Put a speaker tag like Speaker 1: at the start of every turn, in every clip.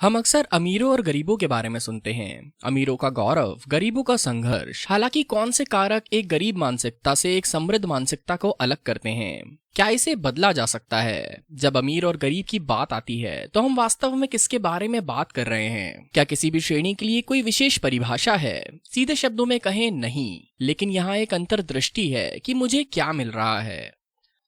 Speaker 1: हम अक्सर अमीरों और गरीबों के बारे में सुनते हैं। अमीरों का गौरव, गरीबों का संघर्ष। हालांकि कौन से कारक एक गरीब मानसिकता से एक समृद्ध मानसिकता को अलग करते हैं? क्या इसे बदला जा सकता है? जब अमीर और गरीब की बात आती है तो हम वास्तव में किसके बारे में बात कर रहे हैं? क्या किसी भी श्रेणी के लिए कोई विशेष परिभाषा है? सीधे शब्दों में कहें, नहीं। लेकिन यहाँ एक अंतर्दृष्टि है कि मुझे क्या मिल रहा है।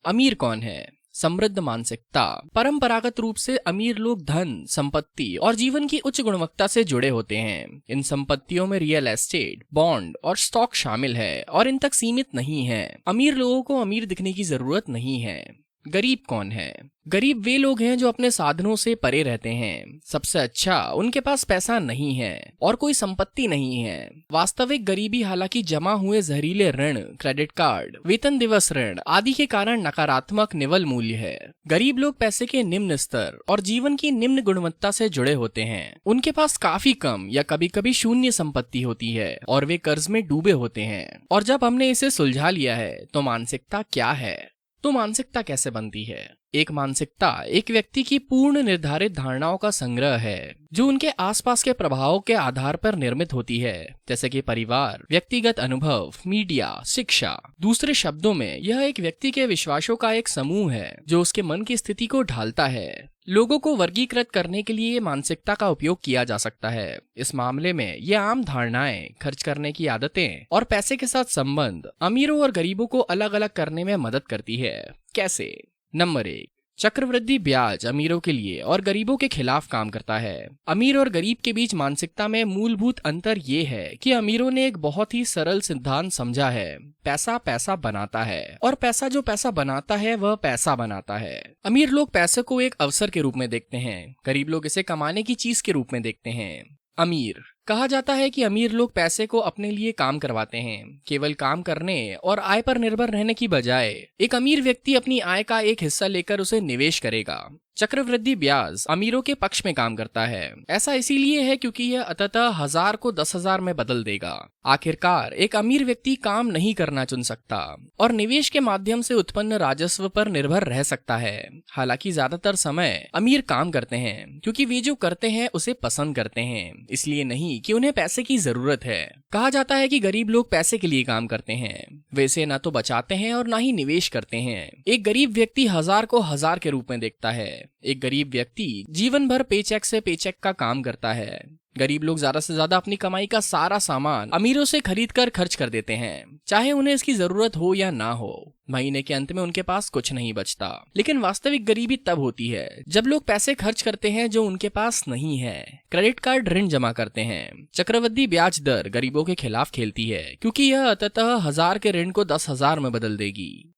Speaker 1: अमीर कौन है? समृद्ध मानसिकता। परंपरागत रूप से अमीर लोग धन, संपत्ति और जीवन की उच्च गुणवत्ता से जुड़े होते हैं। इन संपत्तियों में रियल एस्टेट, बॉन्ड और स्टॉक शामिल है और इन तक सीमित नहीं है। अमीर लोगों को अमीर दिखने की जरूरत नहीं है। गरीब कौन है? गरीब वे लोग हैं जो अपने साधनों से परे रहते हैं। सबसे अच्छा, उनके पास पैसा नहीं है और कोई संपत्ति नहीं है। वास्तविक गरीबी हालांकि जमा हुए जहरीले ऋण, क्रेडिट कार्ड, वेतन दिवस ऋण आदि के कारण नकारात्मक निवल मूल्य है। गरीब लोग पैसे के निम्न स्तर और जीवन की निम्न गुणवत्ता से जुड़े होते हैं। उनके पास काफी कम या कभी कभी शून्य संपत्ति होती है और वे कर्ज में डूबे होते हैं। और जब हमने इसे सुलझा लिया है तो मानसिकता क्या है? तो मानसिकता कैसे बनती है? एक मानसिकता एक व्यक्ति की पूर्ण निर्धारित धारणाओं का संग्रह है जो उनके आसपास के प्रभावों के आधार पर निर्मित होती है, जैसे कि परिवार, व्यक्तिगत अनुभव, मीडिया, शिक्षा। दूसरे शब्दों में, यह एक व्यक्ति के विश्वासों का एक समूह है जो उसके मन की स्थिति को ढालता है। लोगों को वर्गीकृत करने के लिए मानसिकता का उपयोग किया जा सकता है। इस मामले में ये आम धारणाएं, खर्च करने की आदतें और पैसे के साथ संबंध अमीरों और गरीबों को अलग अलग करने में मदद करती है। कैसे? नंबर 1, चक्रवृद्धि ब्याज अमीरों के लिए और गरीबों के खिलाफ काम करता है। अमीर और गरीब के बीच मानसिकता में मूलभूत अंतर ये है कि अमीरों ने एक बहुत ही सरल सिद्धांत समझा है, पैसा पैसा बनाता है और पैसा जो पैसा बनाता है वह पैसा बनाता है। अमीर लोग पैसे को एक अवसर के रूप में देखते हैं, गरीब लोग इसे कमाने की चीज के रूप में देखते हैं। अमीर कहा जाता है कि अमीर लोग पैसे को अपने लिए काम करवाते हैं, केवल काम करने और आय पर निर्भर रहने की बजाय। एक अमीर व्यक्ति अपनी आय का एक हिस्सा लेकर उसे निवेश करेगा। चक्रवृद्धि ब्याज अमीरों के पक्ष में काम करता है। ऐसा इसीलिए है क्योंकि यह अंततः 1000 को 10,000 में बदल देगा। आखिरकार एक अमीर व्यक्ति काम नहीं करना चुन सकता और निवेश के माध्यम से उत्पन्न राजस्व पर निर्भर रह सकता है। हालांकि ज्यादातर समय अमीर काम करते हैं क्योंकि वे जो करते हैं उसे पसंद करते हैं, इसलिए नहीं कि उन्हें पैसे की जरूरत है। कहा जाता है कि गरीब लोग पैसे के लिए काम करते हैं, वे इसे न तो बचाते हैं और न ही निवेश करते हैं। एक गरीब व्यक्ति 1000 को 1000 के रूप में देखता है। एक गरीब व्यक्ति जीवन भर पेचेक से पेचेक का काम करता है। गरीब लोग ज्यादा से ज्यादा अपनी कमाई का सारा सामान अमीरों से खरीद कर खर्च कर देते हैं, चाहे उन्हें इसकी जरूरत हो या ना हो। महीने के अंत में उनके पास कुछ नहीं बचता। लेकिन वास्तविक गरीबी तब होती है जब लोग पैसे खर्च करते हैं जो उनके पास नहीं है। क्रेडिट कार्ड ऋण जमा करते हैं। चक्रवृद्धि ब्याज दर गरीबों के खिलाफ खेलती है क्योंकि यह अंततः 1000 के ऋण को 10,000 में बदल देगी।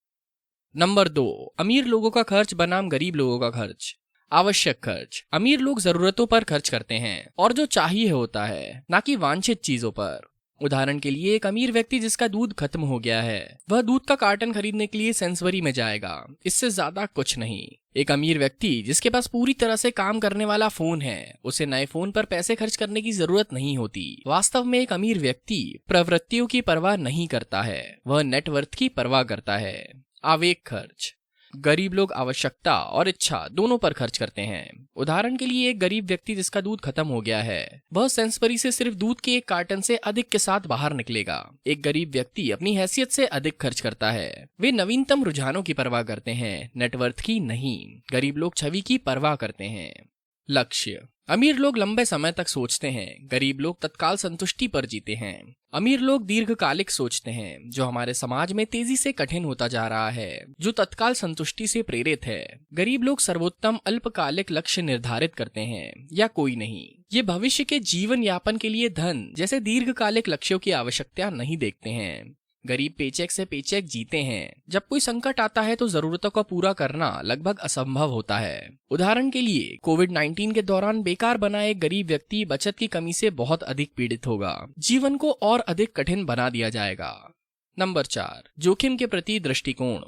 Speaker 1: नंबर 2, अमीर लोगों का खर्च बनाम गरीब लोगों का खर्च। आवश्यक खर्च अमीर लोग जरूरतों पर खर्च करते हैं और जो चाहिए होता है, ना कि वांछित चीजों पर। उदाहरण के लिए, एक अमीर व्यक्ति जिसका दूध खत्म हो गया है, वह दूध का कार्टन खरीदने के लिए सेंसबरी में जाएगा, इससे ज्यादा कुछ नहीं। एक अमीर व्यक्ति जिसके पास पूरी तरह से काम करने वाला फोन है, उसे नए फोन पर पैसे खर्च करने की जरूरत नहीं होती। वास्तव में एक अमीर व्यक्ति प्रवृत्तियों की परवाह नहीं करता है, वह नेटवर्थ की परवाह करता है। आवेग खर्च गरीब लोग आवश्यकता और इच्छा दोनों पर खर्च करते हैं। उदाहरण के लिए, एक गरीब व्यक्ति जिसका दूध खत्म हो गया है, वह सेंसबरी से सिर्फ दूध के एक कार्टन से अधिक के साथ बाहर निकलेगा। एक गरीब व्यक्ति अपनी हैसियत से अधिक खर्च करता है। वे नवीनतम रुझानों की परवाह करते हैं, नेटवर्थ की नहीं। गरीब लोग छवि की परवाह करते हैं। लक्ष्य अमीर लोग लंबे समय तक सोचते हैं, गरीब लोग तत्काल संतुष्टि पर जीते हैं। अमीर लोग दीर्घकालिक सोचते हैं, जो हमारे समाज में तेजी से कठिन होता जा रहा है, जो तत्काल संतुष्टि से प्रेरित है। गरीब लोग सर्वोत्तम अल्पकालिक लक्ष्य निर्धारित करते हैं या कोई नहीं। ये भविष्य के जीवन यापन के लिए धन जैसे दीर्घकालिक लक्ष्यों की आवश्यकता नहीं देखते हैं। गरीब पेचेक से पेचेक जीते हैं। जब कोई संकट आता है तो जरूरतों को पूरा करना लगभग असंभव होता है। उदाहरण के लिए, कोविड-19 के दौरान बेकार बना एक गरीब व्यक्ति बचत की कमी से बहुत अधिक पीड़ित होगा। जीवन को और अधिक कठिन बना दिया जाएगा। नंबर 4, जोखिम के प्रति दृष्टिकोण।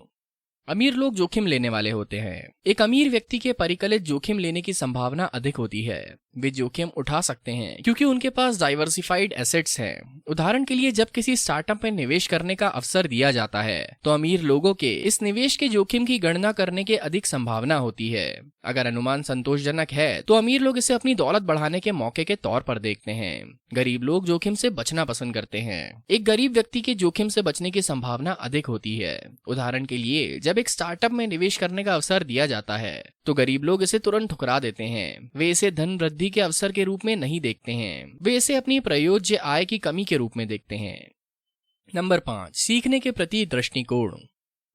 Speaker 1: अमीर लोग जोखिम लेने वाले होते हैं। एक अमीर व्यक्ति के परिकलित जोखिम लेने की संभावना अधिक होती है। वे जोखिम उठा सकते हैं क्योंकि उनके पास डाइवर्सिफाइड एसेट्स हैं। उदाहरण के लिए, जब किसी स्टार्टअप में निवेश करने का अवसर दिया जाता है तो अमीर लोगों के इस निवेश के जोखिम की गणना करने की अधिक संभावना होती है। अगर अनुमान संतोषजनक है तो अमीर लोग इसे अपनी दौलत बढ़ाने के मौके के तौर पर देखते हैं। गरीब लोग जोखिम से बचना पसंद करते हैं। एक गरीब व्यक्ति के जोखिम से बचने की संभावना अधिक होती है। उदाहरण के लिए, जब एक स्टार्टअप में निवेश करने का अवसर दिया जाता है तो गरीब लोग इसे तुरंत ठुकरा देते हैं। वे इसे धन वृद्धि के अवसर के रूप में नहीं देखते हैं, वे इसे अपनी प्रयोज्य आय की कमी के रूप में देखते हैं। नंबर 5, सीखने के प्रति दृष्टिकोण।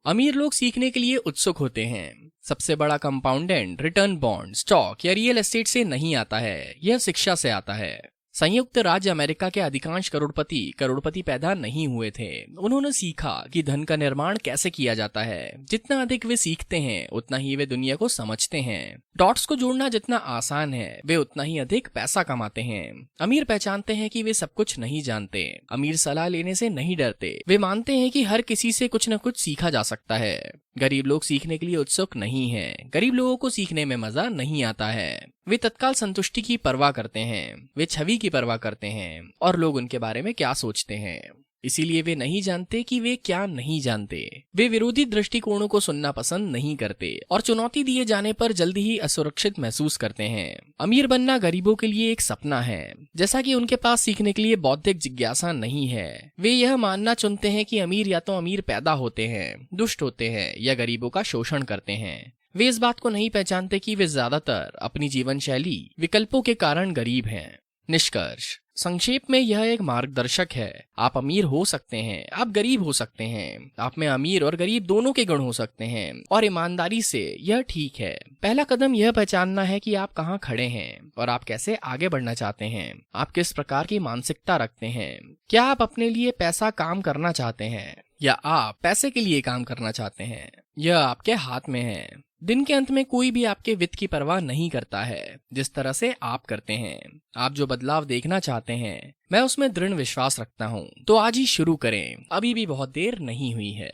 Speaker 1: अमीर लोग सीखने के लिए उत्सुक होते हैं। सबसे बड़ा कंपाउंडेंट रिटर्न बॉन्ड, स्टॉक या रियल एस्टेट से नहीं आता है, यह शिक्षा से आता है। संयुक्त राज्य अमेरिका के अधिकांश करोड़पति पैदा नहीं हुए थे। उन्होंने सीखा कि धन का निर्माण कैसे किया जाता है। जितना अधिक वे सीखते हैं उतना ही वे दुनिया को समझते हैं। डॉट्स को जोड़ना जितना आसान है वे उतना ही अधिक पैसा कमाते हैं। अमीर पहचानते हैं कि वे सब कुछ नहीं जानते। अमीर सलाह लेने से नहीं डरते, वे मानते हैं कि हर किसी से कुछ न कुछ सीखा जा सकता है। गरीब लोग सीखने के लिए उत्सुक नहीं हैं। गरीब लोगों को सीखने में मजा नहीं आता है। वे तत्काल संतुष्टि की परवाह करते हैं, वे छवि की परवाह करते हैं और लोग उनके बारे में क्या सोचते हैं। इसीलिए वे नहीं जानते कि वे क्या नहीं जानते। वे विरोधी दृष्टिकोणों को सुनना पसंद नहीं करते और चुनौती दिए जाने पर जल्दी ही असुरक्षित महसूस करते हैं। अमीर बनना गरीबों के लिए एक सपना है। जैसा कि उनके पास सीखने के लिए बौद्धिक जिज्ञासा नहीं है, वे यह मानना चुनते हैं कि अमीर या तो अमीर पैदा होते हैं, दुष्ट होते हैं या गरीबों का शोषण करते हैं। वे इस बात को नहीं पहचानते कि वे ज्यादातर अपनी जीवन शैली विकल्पों के कारण गरीब हैं। निष्कर्ष, संक्षेप में यह एक मार्गदर्शक है। आप अमीर हो सकते हैं, आप गरीब हो सकते हैं, आप में अमीर और गरीब दोनों के गुण हो सकते हैं और ईमानदारी से यह ठीक है। पहला कदम यह पहचानना है कि आप कहाँ खड़े हैं और आप कैसे आगे बढ़ना चाहते हैं। आप किस प्रकार की मानसिकता रखते हैं। क्या आप अपने लिए पैसा काम करना चाहते हैं या आप पैसे के लिए काम करना चाहते हैं? यह आपके हाथ में है। दिन के अंत में कोई भी आपके वित्त की परवाह नहीं करता है जिस तरह से आप करते हैं। आप जो बदलाव देखना चाहते हैं, मैं उसमें दृढ़ विश्वास रखता हूँ। तो आज ही शुरू करें, अभी भी बहुत देर नहीं हुई है।